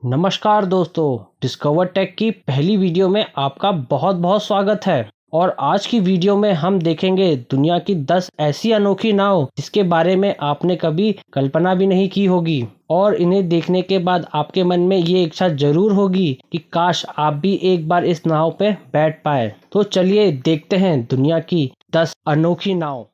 नमस्कार दोस्तों, discover take की पहली वीडियो में आपका बहुत बहुत स्वागत है। और आज की वीडियो में हम देखेंगे दुनिया की 10 ऐसी अनोखी नाव जिसके बारे में आपने कभी कल्पना भी नहीं की होगी। और इन्हें देखने के बाद आपके मन में ये इच्छा जरूर होगी कि काश आप भी एक बार इस नाव पे बैठ पाए। तो चलिए देखते हैं दुनिया की 10 अनोखी नाव।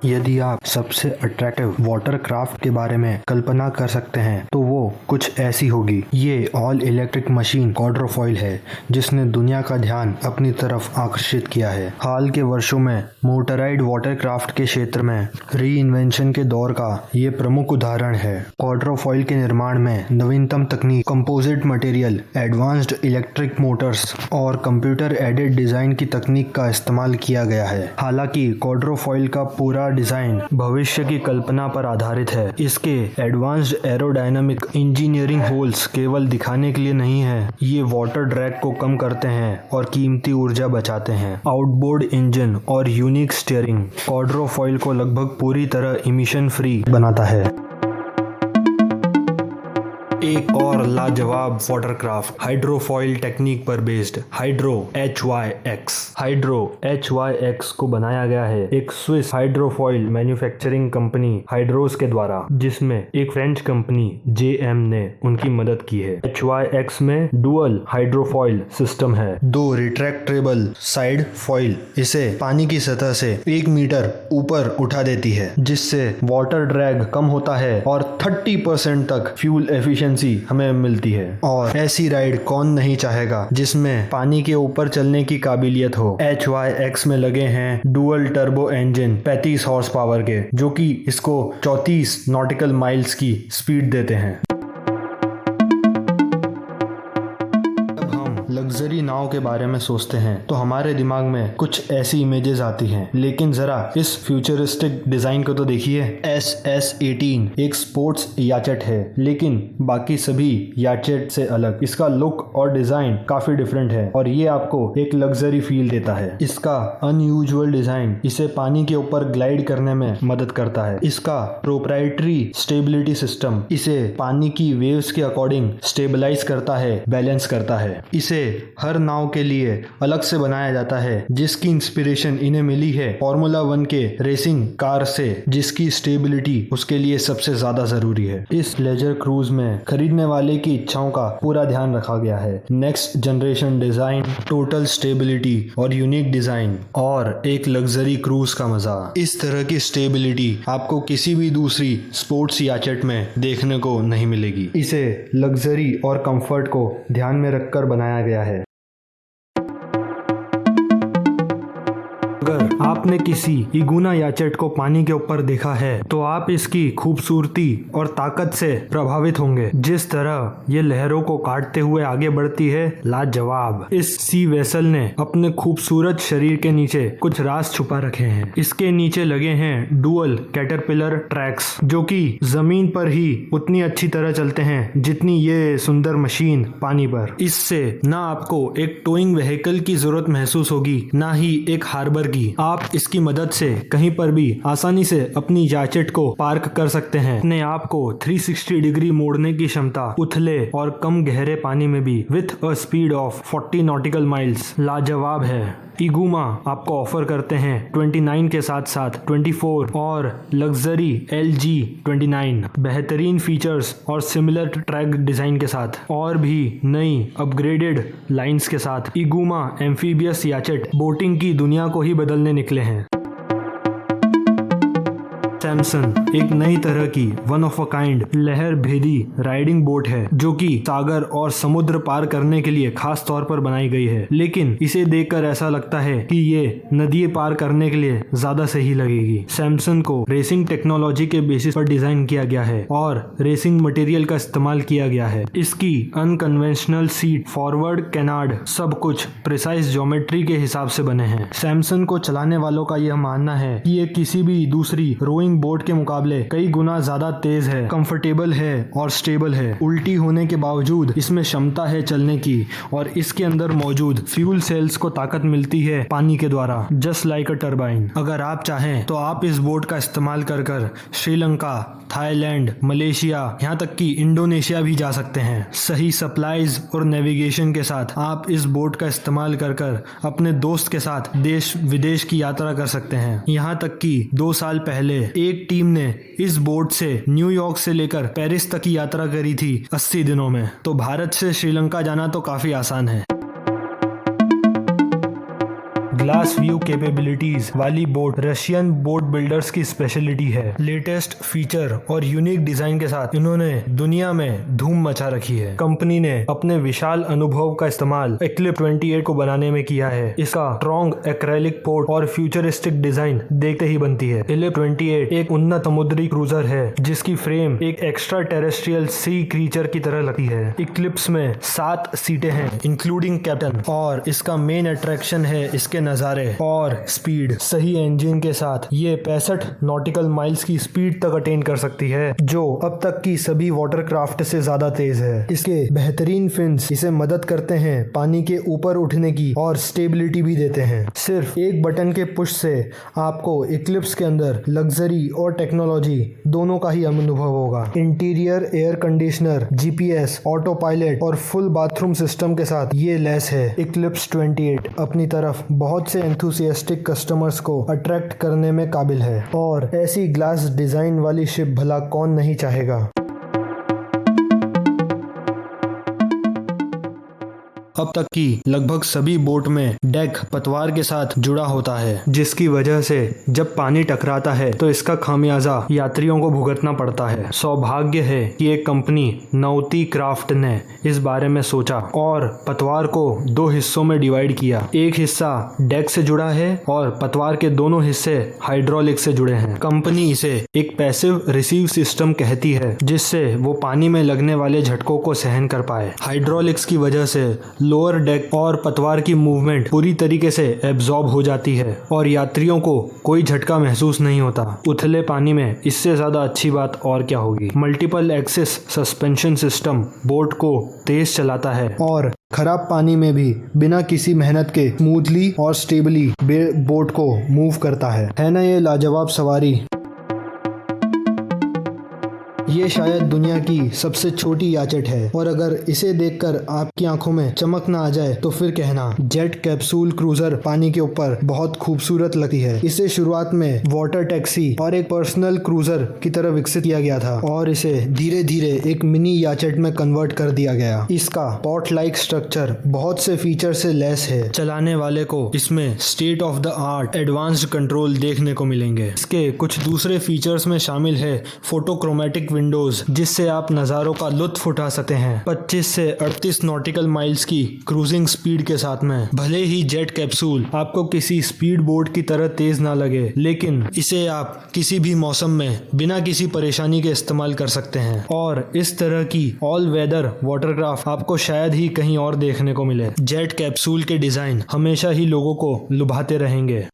यदि आप सबसे अट्रैक्टिव वाटर क्राफ्ट के बारे में कल्पना कर सकते हैं तो वो कुछ ऐसी होगी। ये ऑल इलेक्ट्रिक मशीन क्वाड्रोफॉइल है जिसने दुनिया का ध्यान अपनी तरफ आकर्षित किया है। हाल के वर्षों में मोटराइड वाटर क्राफ्ट के क्षेत्र में री इन्वेंशन के दौर का ये प्रमुख उदाहरण है। क्वाड्रोफॉइल के निर्माण में नवीनतम तकनीक, composite material, advanced electric Motors और कंप्यूटर एडेड डिजाइन की तकनीक का इस्तेमाल किया गया है। हालांकि क्वाड्रोफॉइल का पूरा डिजाइन भविष्य की कल्पना पर आधारित है। इसके एडवांस्ड एरोडायनामिक इंजीनियरिंग होल्स केवल दिखाने के लिए नहीं है, ये वाटर ड्रैग को कम करते हैं और कीमती ऊर्जा बचाते हैं। आउटबोर्ड इंजन और यूनिक स्टीयरिंग क्वाड्रोफॉइल को लगभग पूरी तरह इमिशन फ्री बनाता है। एक और लाजवाब वाटरक्राफ्ट हाइड्रोफॉइल टेक्निक पर based hydro HYX। Hydro HYX को बनाया गया है एक स्विस हाइड्रोफॉइल मैन्युफैक्चरिंग कंपनी हाइड्रोस के द्वारा, जिसमें एक फ्रेंच कंपनी JM ने उनकी मदद की है। HYX में डुअल हाइड्रोफॉइल सिस्टम है, 2 रिट्रैक्टेबल साइड फॉइल इसे पानी की सतह से 1 मीटर ऊपर उठा देती है, जिससे वाटर ड्रैग कम होता है और 30% तक फ्यूल एफिशिएंसी हमें मिलती है। और ऐसी राइड कौन नहीं चाहेगा जिसमें पानी के ऊपर चलने की काबिलियत हो। HYX में लगे हैं dual turbo engine 35 horse power के, जो कि इसको 34 नॉटिकल माइल्स की स्पीड देते हैं। लग्जरी नाव के बारे में सोचते हैं तो हमारे दिमाग में कुछ ऐसी इमेजेस आती हैं, लेकिन जरा इस फ्यूचरिस्टिक डिजाइन को तो देखिए। SS-18 एक स्पोर्ट्स याचट है, लेकिन बाकी सभी याचट से अलग। इसका लुक और डिजाइन काफी डिफरेंट है और ये आपको एक लग्जरी फील देता है। इसका अनयूजुअल डिजाइन इसे पानी के ऊपर ग्लाइड करने में मदद करता है। इसका प्रोप्राइटरी स्टेबिलिटी सिस्टम इसे पानी की वेव्स के अकॉर्डिंग स्टेबलाइज करता है, बैलेंस करता है। इसे हर नाव के लिए अलग से बनाया जाता है, जिसकी इंस्पिरेशन इन्हें मिली है फॉर्मूला 1 के रेसिंग कार से, जिसकी स्टेबिलिटी उसके लिए सबसे ज्यादा जरूरी है। इस लेजर क्रूज में खरीदने वाले की इच्छाओं का पूरा ध्यान रखा गया है। Next generation design, total stability और यूनिक डिजाइन और एक लग्जरी क्रूज का मजा। इस तरह की स्टेबिलिटी आपको किसी भी दूसरी स्पोर्ट्स याचट में देखने को नहीं मिलेगी। इसे लग्जरी और कंफर्ट को ध्यान में रखकर बनाया गया है। अगर आपने किसी इगुना याचट को पानी के ऊपर देखा है तो आप इसकी खूबसूरती और ताकत से प्रभावित होंगे। जिस तरह ये लहरों को काटते हुए आगे बढ़ती है, लाजवाब। इस सी वेसल ने अपने खूबसूरत शरीर के नीचे कुछ राज छुपा रखे हैं। इसके नीचे लगे हैं डुअल कैटरपिलर ट्रैक्स, जो कि जमीन पर ही उतनी अच्छी तरह चलते हैं जितनी ये सुंदर मशीन पानी पर। इससे ना आपको एक टोइंग व्हीकल की जरूरत महसूस होगी, ना ही एक हार्बर की। आप इसकी मदद से कहीं पर भी आसानी से अपनी याचट को पार्क कर सकते हैं। अपने आप को 360 डिग्री मोड़ने की क्षमता उथले और कम गहरे पानी में भी with a speed of 40 nautical miles लाजवाब है। इगुमा आपको ऑफर करते हैं 29 के साथ साथ 24 और लग्जरी LG29 बेहतरीन फीचर्स और सिमिलर ट्रैक डिजाइन के साथ, और भी नई अपग्रेडेड लाइंस के साथ। इगुमा एम्फीबियस याचट बोटिंग की दुनिया को ही बदलने निकले हैं। सैमसन एक नई तरह की वन ऑफ अ काइंड लहर भेदी राइडिंग बोट है, जो कि सागर और समुद्र पार करने के लिए खास तौर पर बनाई गई है। लेकिन इसे देखकर ऐसा लगता है कि ये नदी पार करने के लिए ज्यादा सही लगेगी। सैमसन को रेसिंग टेक्नोलॉजी के बेसिस पर डिजाइन किया गया है और रेसिंग मटेरियल का इस्तेमाल किया गया है। इसकी अनकन्वेंशनल सीट, फॉरवर्ड कैनार्ड, सब कुछ प्रिसाइज ज्योमेट्री के हिसाब से बने हैं। सैमसन को चलाने वालों का यह मानना है कि ये किसी भी दूसरी रोइंग स्टीम बोट के मुकाबले कई गुना ज्यादा तेज है, कंफर्टेबल है और स्टेबल है। उल्टी होने के बावजूद इसमें क्षमता है चलने की और इसके अंदर मौजूद फ्यूल सेल्स को ताकत मिलती है पानी के द्वारा, जस्ट लाइक अ टरबाइन। अगर आप चाहें तो आप इस बोट का इस्तेमाल कर श्रीलंका, थाईलैंड, मलेशिया, यहाँ तक कि इंडोनेशिया भी जा सकते हैं। सही सप्लाईज और नेविगेशन के साथ आप इस बोट का इस्तेमाल कर अपने दोस्त के साथ देश विदेश की यात्रा कर सकते हैं। यहाँ तक कि 2 साल पहले एक टीम ने इस बोट से न्यूयॉर्क से लेकर पेरिस तक की यात्रा करी थी 80 दिनों में। तो भारत से श्रीलंका जाना तो काफी आसान है। ग्लास व्यू कैपेबिलिटीज वाली बोट रशियन बोट बिल्डर्स की स्पेशलिटी है। लेटेस्ट फीचर और यूनिक डिजाइन के साथ इन्होंने दुनिया में धूम मचा रखी है। कंपनी ने अपने विशाल अनुभव का इस्तेमाल इक्लिप्स 28 को बनाने में किया है। इसका स्ट्रॉन्ग एक्रेलिक पोर्ट और फ्यूचरिस्टिक डिजाइन देखते ही बनती है। इक्लिप्स 28 एक उन्नत समुद्री क्रूजर है जिसकी फ्रेम एक एक्स्ट्रा टेरेस्ट्रियल सी क्रीचर की तरह लगती है। इक्लिप्स में 7 सीटें हैं इंक्लूडिंग कैप्टन, और इसका मेन अट्रैक्शन है इसके नजारे और स्पीड। सही इंजन के साथ ये 65 नॉटिकल माइल्स की स्पीड तक अटेन कर सकती है, जो अब तक की सभी वाटरक्राफ्ट से ज्यादा तेज है। इसके बेहतरीन फिन्स इसे मदद करते हैं पानी के ऊपर उठने की और स्टेबिलिटी भी देते हैं। सिर्फ एक बटन के पुश से आपको इक्लिप्स के अंदर लग्जरी और टेक्नोलॉजी दोनों का ही अनुभव होगा। Interior air conditioner, GPS, auto pilot और फुल बाथरूम सिस्टम के साथ ये लैस है। इक्लिप्स 28 अपनी तरफ बहुत से एंथुसियास्टिक कस्टमर्स को अट्रैक्ट करने में काबिल है, और ऐसी ग्लास डिजाइन वाली शिप भला कौन नहीं चाहेगा। अब तक की लगभग सभी बोट में डेक पतवार के साथ जुड़ा होता है, जिसकी वजह से जब पानी टकराता है तो इसका खामियाजा यात्रियों को भुगतना पड़ता है। सौभाग्य है कि एक कंपनी नौती क्राफ्ट ने इस बारे में सोचा और पतवार को 2 हिस्सों में डिवाइड किया। एक हिस्सा डेक से जुड़ा है और पतवार के दोनों हिस्से हाइड्रोलिक से जुड़े हैं। कंपनी इसे एक पैसिव रिसीव सिस्टम कहती है, जिससे वो पानी में लगने वाले झटकों को सहन कर पाए। हाइड्रोलिक्स की वजह से लोअर डेक और पतवार की मूवमेंट पूरी तरीके से एब्जॉर्ब हो जाती है और यात्रियों को कोई झटका महसूस नहीं होता। उथले पानी में इससे ज्यादा अच्छी बात और क्या होगी। Multiple axis suspension system boat को तेज चलाता है और खराब पानी में भी बिना किसी मेहनत के स्मूथली और स्टेबली बोट को मूव करता है ना ये लाजवाब सवारी। ये शायद दुनिया की सबसे छोटी याचट है, और अगर इसे देखकर आपकी आंखों में चमक ना आ जाए तो फिर कहना। जेट कैप्सूल क्रूजर पानी के ऊपर बहुत खूबसूरत लगती है। इसे शुरुआत में वाटर टैक्सी और एक पर्सनल क्रूजर की तरह विकसित किया गया था और इसे धीरे धीरे एक मिनी याचट में कन्वर्ट कर दिया गया। इसका पॉट लाइक स्ट्रक्चर बहुत से फीचर से लैस है। चलाने वाले को इसमें state of the art advanced control देखने को मिलेंगे। इसके कुछ दूसरे फीचर्स में शामिल है फोटोक्रोमेटिक विंडोज, जिससे आप नज़ारों का लुत्फ उठा सकते हैं 25 से 38 नॉटिकल माइल्स की क्रूजिंग स्पीड के साथ में। भले ही जेट कैप्सूल आपको किसी स्पीड बोट की तरह तेज ना लगे, लेकिन इसे आप किसी भी मौसम में बिना किसी परेशानी के इस्तेमाल कर सकते हैं, और इस तरह की ऑल वेदर वाटरक्राफ्ट आपको शायद ही कहीं और देखने को मिले। जेट कैप्सूल के डिजाइन हमेशा ही लोगों को लुभाते रहेंगे।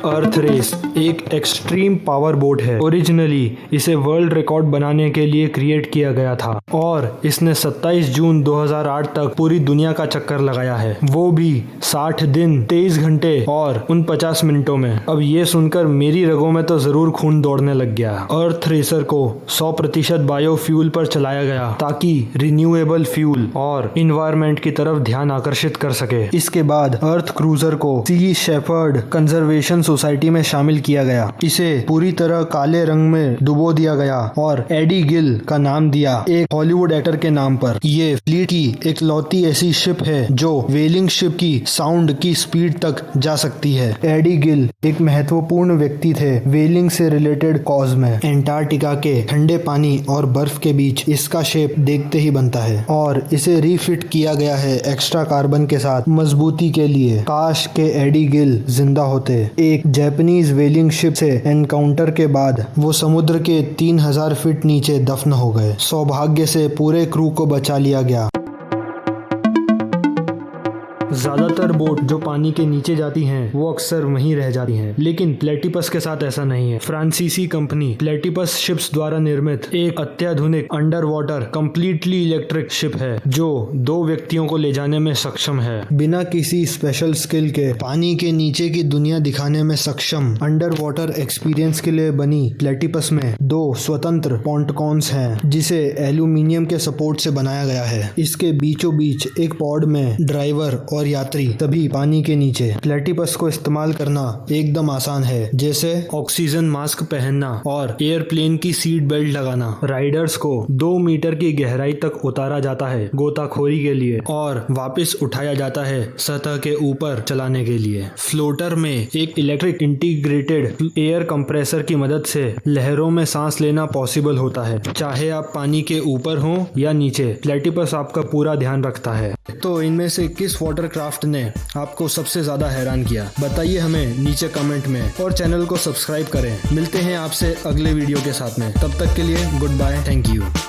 अर्थ रेस एक एक्सट्रीम पावर बोट है। ओरिजिनली इसे वर्ल्ड रिकॉर्ड बनाने के लिए क्रिएट किया गया था और इसने 27 जून 2008 तक पूरी दुनिया का चक्कर लगाया है, वो भी 60 दिन 23 घंटे और 49 मिनटों में। अब ये सुनकर मेरी रगों में तो जरूर खून दौड़ने लग गया। अर्थ रेसर को 100% बायोफ्यूल पर चलाया गया ताकि रिन्यूएबल फ्यूल और इन्वायरमेंट की तरफ ध्यान आकर्षित कर सके। इसके बाद अर्थ क्रूजर को सी शेफर्ड कंजर्वेशन सोसाइटी में शामिल किया गया। इसे पूरी तरह काले रंग में डुबो दिया गया और एडी गिल का नाम दिया, एक हॉलीवुड एक्टर के नाम पर। ये फ्लीट की एक लौती ऐसी शिप है जो व्हेलिंग शिप की साउंड की स्पीड तक जा सकती है। एडी गिल एक महत्वपूर्ण व्यक्ति थे व्हेलिंग से रिलेटेड कॉज में। एंटार्क्टिका के ठंडे पानी और बर्फ के बीच इसका शेप देखते ही बनता है और इसे रीफिट किया गया है एक्स्ट्रा कार्बन के साथ मजबूती के लिए। काश के एडी गिल जिंदा होते। एक जापानीज व्हेलिंग शिप से एनकाउंटर के बाद वो समुद्र के 3000 फीट नीचे दफन हो गए। सौभाग्य से पूरे क्रू को बचा लिया गया। ज्यादातर बोट जो पानी के नीचे जाती हैं वो अक्सर वहीं रह जाती हैं, लेकिन प्लेटिपस के साथ ऐसा नहीं है। फ्रांसीसी कंपनी प्लेटिपस शिप्स द्वारा निर्मित एक अत्याधुनिक under water completely electric ship है जो 2 व्यक्तियों को ले जाने में सक्षम है। बिना किसी स्पेशल स्किल के पानी के नीचे की दुनिया दिखाने में सक्षम अंडर वाटर एक्सपीरियंस के लिए बनी प्लेटिपस में 2 स्वतंत्र पॉन्टकॉन्स हैं जिसे एल्यूमिनियम के सपोर्ट से बनाया गया है। इसके बीचों बीच एक पॉड में ड्राइवर और यात्री सभी पानी के नीचे। प्लेटिपस को इस्तेमाल करना एकदम आसान है, जैसे ऑक्सीजन मास्क पहनना और एयरप्लेन की सीट बेल्ट लगाना। राइडर्स को 2 मीटर की गहराई तक उतारा जाता है गोताखोरी के लिए और वापस उठाया जाता है सतह के ऊपर चलाने के लिए। फ्लोटर में एक इलेक्ट्रिक इंटीग्रेटेड एयर कंप्रेसर की मदद से लहरों में सांस लेना पॉसिबल होता है, चाहे आप पानी के ऊपर हो या नीचे। प्लेटिपस आपका पूरा ध्यान रखता है। तो इनमें से किस वाटरक्राफ्ट ने आपको सबसे ज्यादा हैरान किया, बताइए हमें नीचे कमेंट में, और चैनल को सब्सक्राइब करें। मिलते हैं आपसे अगले वीडियो के साथ में, तब तक के लिए गुड बाय, थैंक यू।